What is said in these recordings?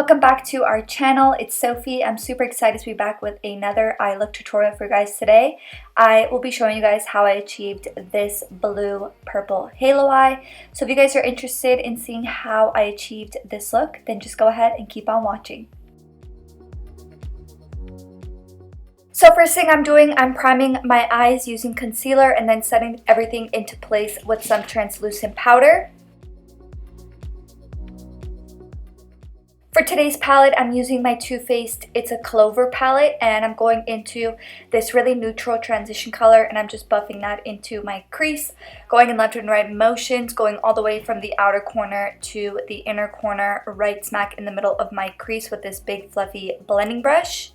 welcome back to our channel. It's Sophie. I'm super excited to be back with another eye look tutorial for you guys today. I will be showing you guys how I achieved this blue purple halo eye. So if you guys are interested in seeing how I achieved this look, then just go ahead and keep on watching. So first thing I'm doing, I'm priming my eyes using concealer and then setting everything into place with some translucent powder. For today's palette, I'm using my Too Faced It's a Clover palette, and I'm going into this really neutral transition color, and I'm just buffing that into my crease, going in left and right motions, going all the way from the outer corner to the inner corner, right smack in the middle of my crease with this big fluffy blending brush.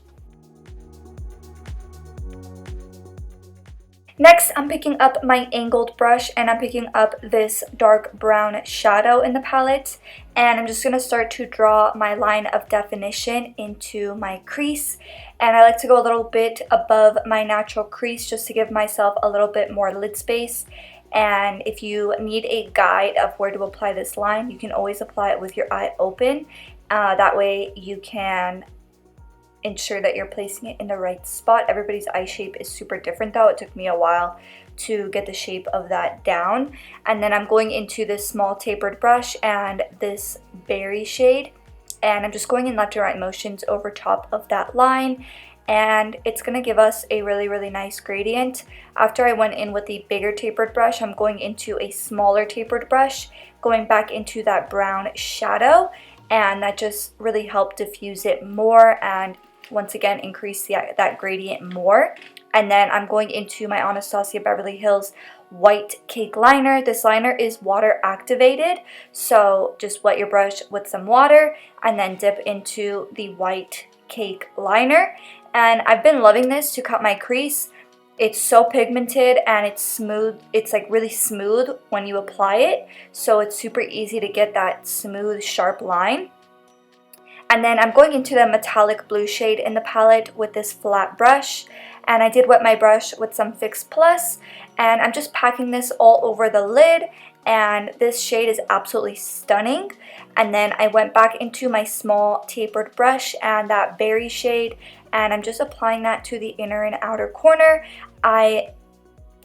Next, I'm picking up my angled brush and I'm picking up this dark brown shadow in the palette, and I'm just going to start to draw my line of definition into my crease. And I like to go a little bit above my natural crease just to give myself a little bit more lid space. And if you need a guide of where to apply this line, you can always apply it with your eye open. That way you can ensure that you're placing it in the right spot. Everybody's eye shape is super different though. It took me a while to get the shape of that down. And then I'm going into this small tapered brush and this berry shade, and I'm just going in left and right motions over top of that line, and it's going to give us a really nice gradient. After I went in with the bigger tapered brush, I'm going into a smaller tapered brush, going back into that brown shadow, and that just really helped diffuse it more and once again increase that gradient more. And then I'm going into my Anastasia Beverly Hills white cake liner. This liner is water activated, so just wet your brush with some water and then dip into the white cake liner. And I've been loving this to cut my crease. It's so pigmented and it's smooth. It's like really smooth when you apply it, so it's super easy to get that smooth sharp line. And then I'm going into the metallic blue shade in the palette with this flat brush, and I did wet my brush with some Fix Plus, and I'm just packing this all over the lid, and this shade is absolutely stunning. And then I went back into my small tapered brush and that berry shade, and I'm just applying that to the inner and outer corner. I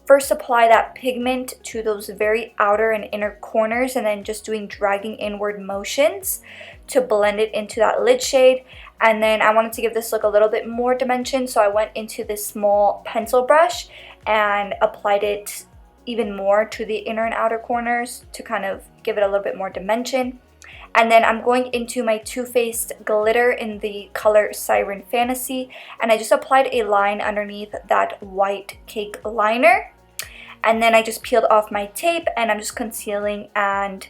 first apply that pigment to those very outer and inner corners, and then just dragging inward motions to blend it into that lid shade. And then I wanted to give this look a little bit more dimension, so I went into this small pencil brush and applied it even more to the inner and outer corners to kind of give it a little bit more dimension. And then I'm going into my Too Faced glitter in the color Siren Fantasy, and I just applied a line underneath that white cake liner. And then I just peeled off my tape, and I'm just concealing and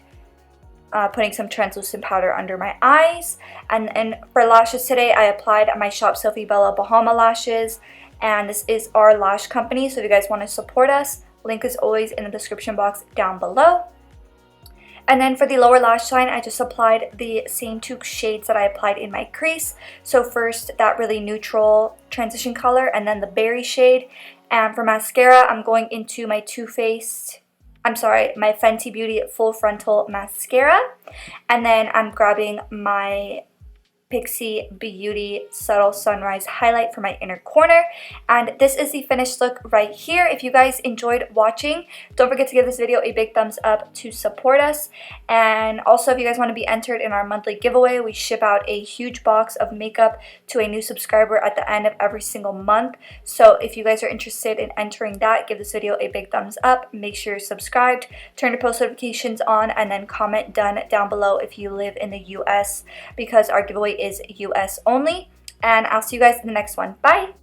putting some translucent powder under my eyes. And for lashes today, I applied my Shop Sofie Bella Bahama lashes, and this is our lash company, so if you guys want to support us, link is always in the description box down below. And then for the lower lash line, I just applied the same two shades that I applied in my crease. So first that really neutral transition color, and then the berry shade. And for mascara, I'm going into my my Fenty Beauty Full Frontal Mascara. And then I'm grabbing my Pixie Beauty Subtle Sunrise Highlight for my inner corner. And this is the finished look right here. If you guys enjoyed watching, don't forget to give this video a big thumbs up to support us. And also, if you guys want to be entered in our monthly giveaway, we ship out a huge box of makeup to a new subscriber at the end of every single month. So if you guys are interested in entering that, give this video a big thumbs up. Make sure you're subscribed, turn your post notifications on, and then comment done down below if you live in the US, because our giveaway is US only. And I'll see you guys in the next one. Bye!